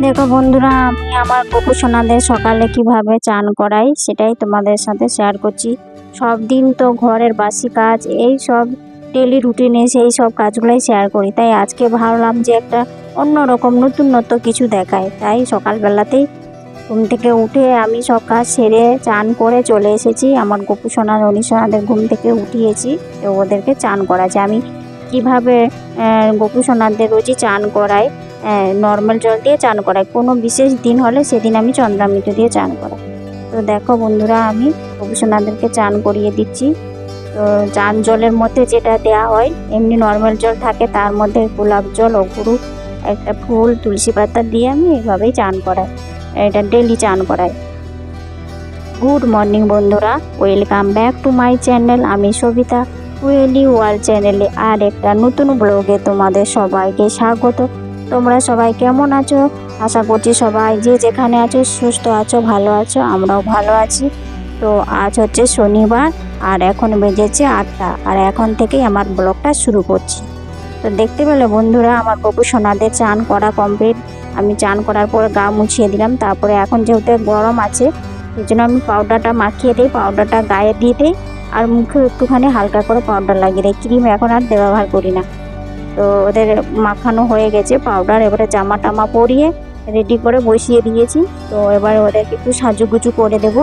দেখো বন্ধুরা, আমি আমার গপু সোনাদের সকালে কিভাবে চান করাই সেটাই তোমাদের সাথে শেয়ার করছি। সব দিন তো ঘরের বাসি কাজ, এই সব ডেলি রুটিনে সেই সব কাজগুলোই শেয়ার করি। তাই আজকে ভাবলাম যে একটা অন্যরকম নতুনত্ব কিছু দেখায়। তাই সকালবেলাতেই ঘুম থেকে উঠে আমি সব কাজ সেরে চান করে চলে এসেছি। আমার গপু সোনা রনি সোনাদের ঘুম থেকে উঠিয়েছি, তো ওদেরকে চান করাচ্ছি। আমি কিভাবে গপু সোনাদের রোজই চান করাই, নর্মাল জল দিয়ে চান করাই। কোনো বিশেষ দিন হলে সেদিন আমি চন্দ্রামৃত দিয়ে চান করাই। তো দেখো বন্ধুরা, আমি গপু সোনাদেরকে চান করিয়ে দিচ্ছি। তো চান জলের মধ্যে যেটা দেওয়া হয়, এমনি নর্মাল জল থাকে, তার মধ্যে গোলাপ জল, অগুরু, একটা ফুল, তুলসী পাতা দিয়ে আমি এইভাবেই চান করাই। এটা ডেলি চান করাই। গুড মর্নিং বন্ধুরা, welcome back to my channel. আমি সবিতা, কুয়েলি ওয়ার্ল্ড চ্যানেলে আর একটা নতুন ব্লগে তোমাদের সবাইকে স্বাগত। তোমরা সবাই কেমন আছো? আশা করছি সবাই যে যেখানে আছো সুস্থ আছো, ভালো আছো। আমরাও ভালো আছি। তো আজ হচ্ছে শনিবার আর এখন বেজেছে 8টা, আর এখন থেকেই আমার ব্লগটা শুরু করছি। তো দেখতে পেলে বন্ধুরা, আমার গপু সোনাদের চান করা কমপ্লিট। আমি চান করার পর গা মুছিয়ে দিলাম। তারপরে এখন যেহেতু গরম আছে, সেই জন্য আমি পাউডারটা মাখিয়ে দিই, পাউডারটা গায়ে দিয়ে দিই, আর মুখে একটুখানি হালকা করে পাউডার লাগিয়ে দিই। ক্রিম এখন আর ব্যবহার করি না। তো ওদের মাখানো হয়ে গেছে পাউডার। এবারে জামা টামা পরিয়ে রেডি করে বসিয়ে দিয়েছি। তো এবারে ওদেরকে একটু সাজুগুজু করে দেবো।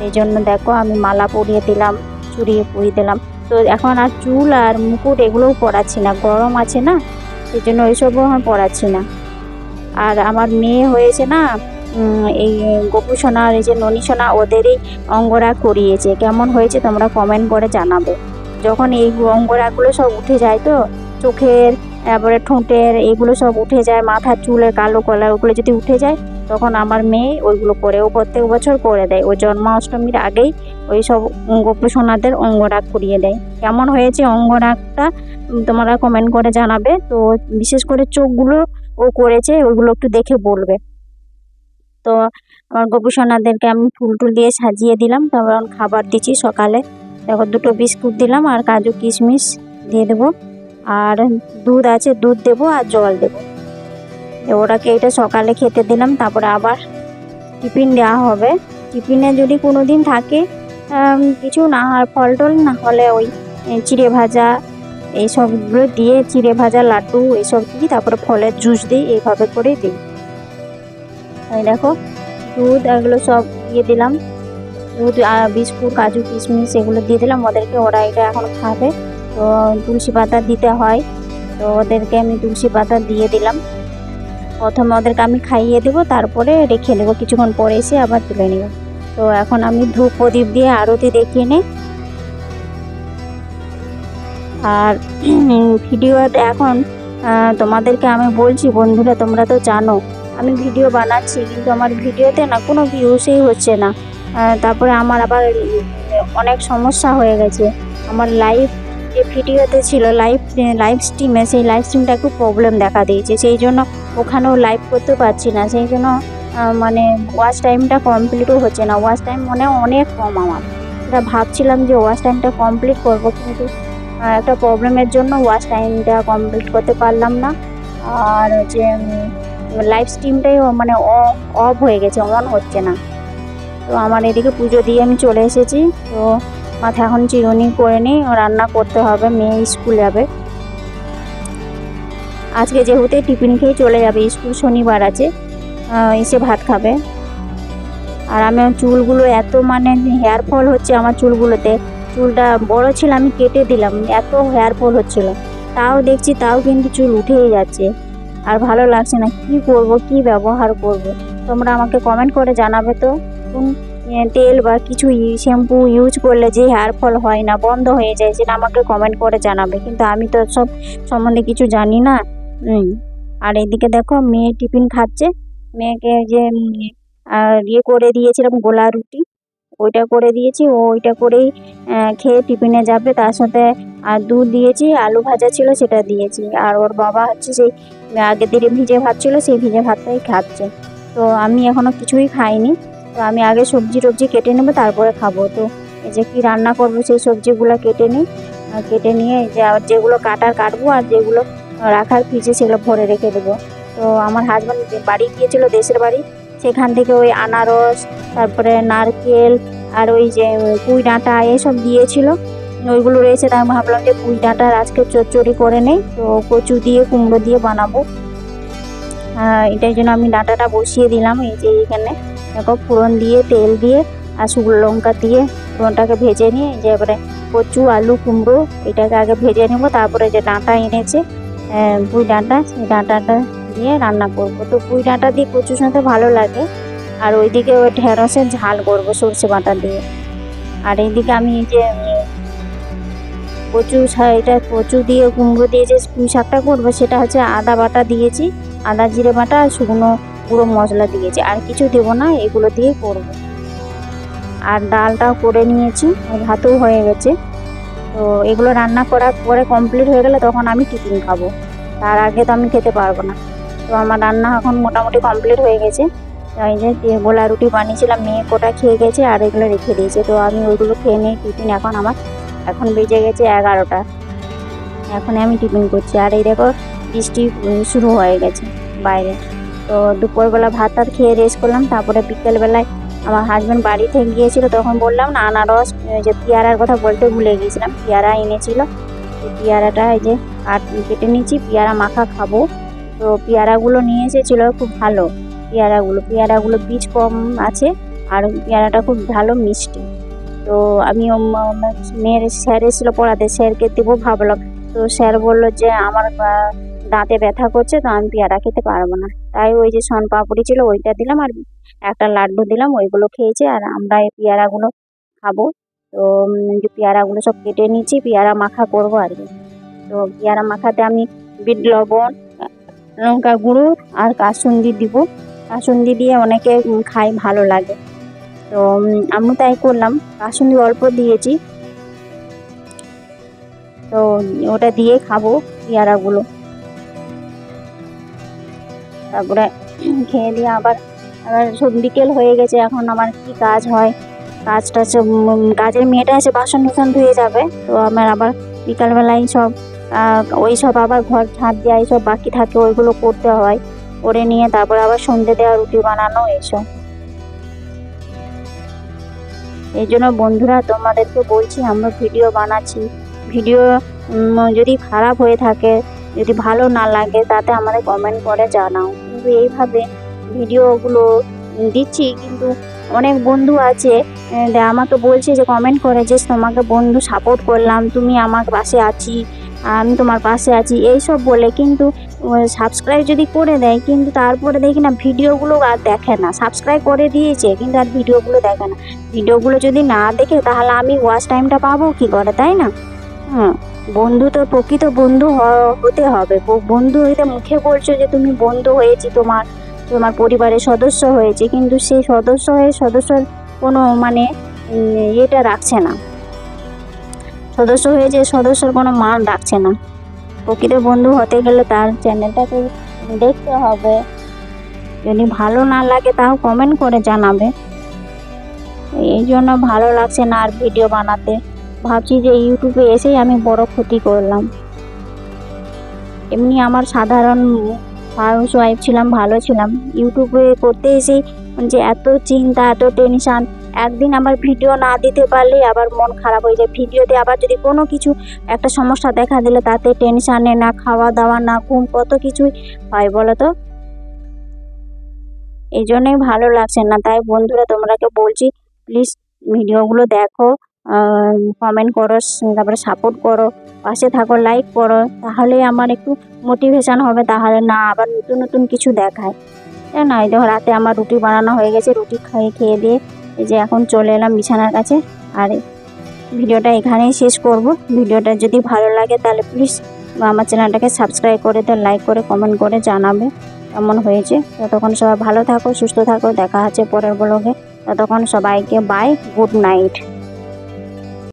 এই জন্য দেখো আমি মালা পরিয়ে দিলাম, চুড়িয়ে পরিয়ে দিলাম। তো এখন আর চুল আর মুকুট এগুলোও পরাচ্ছি না, গরম আছে না, সেই জন্য ওইসবও আমি পরাচ্ছি না। আর আমার মেয়ে হয়েছে না, এই গপু সোনা আর এই যে ননি সোনা, ওদেরই অঙ্গরাগ করিয়েছে। কেমন হয়েছে তোমরা কমেন্ট করে জানাবে। যখন এই অঙ্গরাগগুলো সব উঠে যায়, তো চোখের, তারপরে ঠোঁটের, এইগুলো সব উঠে যায়, মাথার চুলের কালো কলা ওগুলো যদি উঠে যায়, তখন আমার মেয়ে ওইগুলো করে, ও প্রত্যেক বছর করে দেয়। ও জন্মাষ্টমীর আগেই ওই সব গপু সোনাদের অঙ্গরাগ করিয়ে দেয়। কেমন হয়েছে অঙ্গরাগটা তোমরা কমেন্ট করে জানাবে। তো বিশেষ করে চোখগুলো ও করেছে, ওইগুলো একটু দেখে বলবে। তো আমার গপু সোনাদেরকে আমি ফুল টুল দিয়ে সাজিয়ে দিলাম। তারপর খাবার দিচ্ছি সকালে। দেখো 2টো বিস্কুট দিলাম আর কাজু কিশমিশ দিয়ে দেবো, আর দুধ আছে, দুধ দেবো, আর জল দেবো। ওরাকে এটা সকালে খেতে দিলাম। তারপরে আবার টিফিন দেওয়া হবে। টিফিনে যদি কোনো দিন থাকে কিছু না, আর ফল টল না হলে ওই চিড়ে ভাজা এইসবগুলো দিয়ে, চিড়ে ভাজা, লাড্ডু এইসব দিই, তারপরে ফলের জুস দিই, এইভাবে করে দিই। এই দেখো দুধ এগুলো সব দিয়ে দিলাম, দুধ আর বিস্কুট, কাজু কিশমিশ এগুলো দিয়ে দিলাম ওদেরকে। ওরা এটা এখন খাবে। তো তুলসী পাতা দিতে হয়, তো ওদেরকে আমি তুলসী পাতা দিয়ে দিলাম। প্রথমে ওদেরকে আমি খাইয়ে দেবো, তারপরে রেখে দেবো, কিছুক্ষণ পরে এসে আবার তুলে নেব। তো এখন আমি ধূপ প্রদীপ দিয়ে আরতি দেখিয়ে নিই। আর ভিডিওতে এখন তোমাদেরকে আমি বলছি বন্ধুরা, তোমরা তো জানো আমি ভিডিও বানাচ্ছি, কিন্তু আমার ভিডিওতে না কোনো ভিউসই হচ্ছে না। তারপরে আমার আবার অনেক সমস্যা হয়ে গেছে। আমার লাইভ যে ভিডিওতে ছিল, লাইভ স্ট্রিমে, সেই লাইভ স্ট্রিমটা একটু প্রবলেম দেখা দিয়েছে। সেই জন্য ওখানেও লাইভ করতে পারছি না। সেই জন্য মানে ওয়াচ টাইমটা কমপ্লিটও হচ্ছে না। ওয়াচ টাইম মানে অনেক কম আমার। এটা ভাবছিলাম যে ওয়াচ টাইমটা কমপ্লিট করবো, কিন্তু একটা প্রবলেমের জন্য ওয়াচ টাইমটা কমপ্লিট করতে পারলাম না। আর যে লাইভ স্ট্রিমটাই মানে অফ হয়ে গেছে, অন হচ্ছে না। তো আমার এদিকে পুজো দিয়ে আমি চলে এসেছি। তো মাথা এখন চিরুনি করে নিই, রান্না করতে হবে, মেয়ে স্কুল যাবে আজকে, যেহেতু টিফিন খেয়ে চলে যাবে স্কুল, শনিবার আছে, এসে ভাত খাবে। আর আমার চুলগুলো এত মানে হেয়ার ফল হচ্ছে আমার চুলগুলোতে। চুলটা বড় ছিল, আমি কেটে দিলাম, এত হেয়ার ফল হচ্ছিল। তাও দেখছি, তাও কিন্তু চুল উঠেই যাচ্ছে, আর ভালো লাগছে না। কি করব, কি ব্যবহার করব? তোমরা আমাকে কমেন্ট করে জানাবে তো কোন তেল বা কিছু শ্যাম্পু ইউজ করলে যে হেয়ার ফল হয় না, বন্ধ হয়ে যায়, সেটা আমাকে কমেন্ট করে জানাবে। কিন্তু আমি তো সব সম্বন্ধে কিছু জানি না। আর এদিকে দেখো মেয়ে টিফিন খাচ্ছে। মেয়েকে যে ইয়ে করে দিয়েছিলাম, গোলা রুটি, ওইটা করে দিয়েছি। ও ওইটা করেই খেয়ে টিফিনে যাবে। তার সাথে আর দুধ দিয়েছি, আলু ভাজা ছিল সেটা দিয়েছি। আর ওর বাবা হচ্ছে সেই আগের দিনে ভিজে ভাত ছিল, সেই ভিজে ভাতটাই খাচ্ছে। তো আমি এখনও কিছুই খাইনি। তো আমি আগে সবজি টবজি কেটে নেবো, তারপরে খাবো। তো এই যে কী রান্না করবো সেই সবজিগুলো কেটে নিই। কেটে নিয়ে যে যেগুলো কাটবো, আর যেগুলো রাখার ফ্রিজে সেগুলো ভরে রেখে দেবো। তো আমার হাজব্যান্ড বাড়ি গিয়েছিল, দেশের বাড়ি, সেখান থেকে ওই আনারস, তারপরে নারকেল আর ওই যে পুঁই ডাঁটা এসব দিয়েছিল, ওইগুলো রয়েছে। তাই আমি ভাবলাম যে পুঁই ডাঁটার আজকে চচ্চড়ি করে নেই, তো কচু দিয়ে কুমড়ো দিয়ে বানাবো। এটার জন্য আমি ডাঁটাটা বসিয়ে দিলাম। এই যে এখানে দেখো ফোড়ন দিয়ে, তেল দিয়ে আর শুকনো লঙ্কা দিয়ে ফোড়নটাকে ভেজে নিয়ে এই যে এবারে কচু, আলু, কুমড়ো এটাকে আগে ভেজে নেবো। তারপরে যে ডাঁটা এনেছে পুঁই ডাঁটা, সেই ডাঁটাটা দিয়ে রান্না করব। তো পুঁই ডাঁটা দিয়ে কচুর সাথে ভালো লাগে। আর ওইদিকে ওই ঢেঁড়সের ঝাল করব সর্ষে বাটা দিয়ে। আর এইদিকে আমি এই যে কচু দিয়ে কুমড়ো দিয়ে যে পুঁই শাকটা করবো, সেটা হচ্ছে আদা বাটা দিয়েছি, আদা জিরে বাটা আর শুকনো গুঁড়ো মশলা দিয়েছি, আর কিছু দেবো না, এগুলো দিয়ে করব। আর ডালটাও করে নিয়েছি, ভাতও হয়ে গেছে। তো এগুলো রান্না করার পরে কমপ্লিট হয়ে গেলে তখন আমি টিফিন খাবো, তার আগে তো আমি খেতে পারবো না। তো আমার রান্না এখন মোটামুটি কমপ্লিট হয়ে গেছে। এই যে গোলা রুটি বানিয়েছিলাম, মেয়ে কোটা খেয়ে গেছে আর এগুলো রেখে দিয়েছে। তো আমি ওইগুলো খেয়ে নিই টিফিন। এখন বেজে গেছে 11টা, এখন আমি টিফিন করছি। আর এই দেখো বৃষ্টি শুরু হয়ে গেছে বাইরে। তো দুপুরবেলা ভাত খেয়ে রেস্ট করলাম। তারপরে বিকেলবেলায় আমার হাজব্যান্ড বাড়ি থেকে গিয়েছিল, তখন বললাম না আনারস, যে পেয়ারার কথা বলতে ভুলে গিয়েছিলাম, পেয়ারা এনেছিল। তো পেয়ারাটা এই যে কেটে নিয়েছি, পেয়ারা মাখা খাবো। তো পেয়ারাগুলো নিয়ে এসেছিল খুব ভালো পেয়ারাগুলো বীজ কম আছে, আর পেয়ারাটা খুব ভালো মিষ্টি। তো আমি মেয়ের স্যার এসেছিলো পড়াতে, স্যারকে দেবো ভাবলাম। তো স্যার বললো যে আমার দাঁতে ব্যথা করছে, তো আমি পেয়ারা খেতে পারবো না। তাই ওই যে শন পাপড়ি ছিল ওইটা দিলাম, আর একটা লাড্ডু দিলাম, ওইগুলো খেয়েছে। আর আমরা এই পেয়ারাগুলো খাবো। তো যে পেয়ারাগুলো সব কেটে নিয়েছি, পেয়ারা মাখা করবো আর কি। তো পেয়ারা মাখাতে আমি বিট লবণ, লঙ্কা গুঁড়ো আর কাসুন্দি দিব। কাসুন্দি দিয়ে অনেকে খাই, ভালো লাগে। তো আমি তাই করলাম, কাসুন্দি অল্প দিয়েছি। তো ওটা দিয়ে খাবো পেয়ারাগুলো। তারপরে খেয়ে দিয়ে আবার সব বিকেল হয়ে গেছে। এখন আমার কি কাজ হয়, কাজের মেয়েটা এসে বাসন ধুয়ে যাবে। তো আমার আবার বিকালবেলায় ওই সব আবার ঘর ঝাঁট দেওয়া এইসব বাকি থাকে, ওইগুলো করতে হয়। করে নিয়ে তারপর আবার সন্ধ্যে দেওয়া, রুটি বানানো এইসব। এই জন্য বন্ধুরা তোমাদেরকে বলছি, আমরা ভিডিও বানাচ্ছি, ভিডিও যদি খারাপ হয়ে থাকে, যদি ভালো না লাগে, তাতে আমাদের কমেন্ট করে জানাও। কিন্তু এইভাবে ভিডিওগুলো দিচ্ছি, কিন্তু অনেক বন্ধু আছে আমাকে বলছে যে কমেন্ট করে যে তোমাকে বন্ধু সাপোর্ট করলাম, তুমি আমার পাশে আছি, আমি তোমার পাশে আছি এইসব বলে, কিন্তু সাবস্ক্রাইব যদি করে দেয়, কিন্তু তারপরে দেখি না ভিডিওগুলো আর দেখে না। সাবস্ক্রাইব করে দিয়েছে কিন্তু আর ভিডিওগুলো দেখে না। ভিডিওগুলো যদি না দেখে তাহলে আমি ওয়াচ টাইমটা পাবো কি করে, তাই না? বন্ধু তো প্রকৃত বন্ধু হতে হবে। বন্ধু হইতে মুখে বলছো যে তুমি বন্ধু হয়েছি, তোমার পরিবারের সদস্য হয়েছে, কিন্তু সেই সদস্যর কোনো এটা রাখছে না। সদস্য হয়েছে, সদস্যর কোনো মান রাখছে না। প্রকৃত বন্ধু হতে গেলে তার চ্যানেলটাকে দেখতে হবে। যদি ভালো না লাগে তাও কমেন্ট করে জানাবে। এই জন্য ভালো লাগছে না আর ভিডিও বানাতে। ভাবছি যে ইউটিউবে এসেই আমি বড় ক্ষতি করলাম। এমনি আমার সাধারণ হাউস ওয়াইফ ছিলাম, ভালো ছিলাম। ইউটিউবে করতে এসেই যে এত চিন্তা, এত টেনশান। একদিন আমার ভিডিও না দিতে পারলে আবার মন খারাপ হয়ে যায়। ভিডিওতে আবার যদি কোনো কিছু একটা সমস্যা দেখা দিলে তাতে টেনশানে না খাওয়া দাওয়া, না ঘুম, কত কিছুই হয় বলো তো। এই জন্যই ভালো লাগছে না। তাই বন্ধুরা তোমরাকে বলছি, প্লিজ ভিডিওগুলো দেখো, কমেন্ট করো, তারপরে সাপোর্ট করো, পাশে থাকো, লাইক করো, তাহলে আমার একটু মোটিভেশন হবে। তাহলে না আবার নতুন নতুন কিছু দেখায়, তাই না? এই দেখো রাতে আমার রুটি বানানো হয়ে গেছে, রুটি খেয়ে দিয়ে এই যে এখন চলে এলাম বিছানার কাছে। আর ভিডিওটা এখানেই শেষ করব। ভিডিওটা যদি ভালো লাগে তাহলে প্লিজ আমার চ্যানেলটাকে সাবস্ক্রাইব করে দাও, লাইক করে কমেন্ট করে জানাবে কেমন হয়েছে। ততক্ষণ সবাই ভালো থাকো, সুস্থ থাকো, দেখা হচ্ছে পরের ব্লগে। ততক্ষণ সবাইকে বাই, গুড নাইট।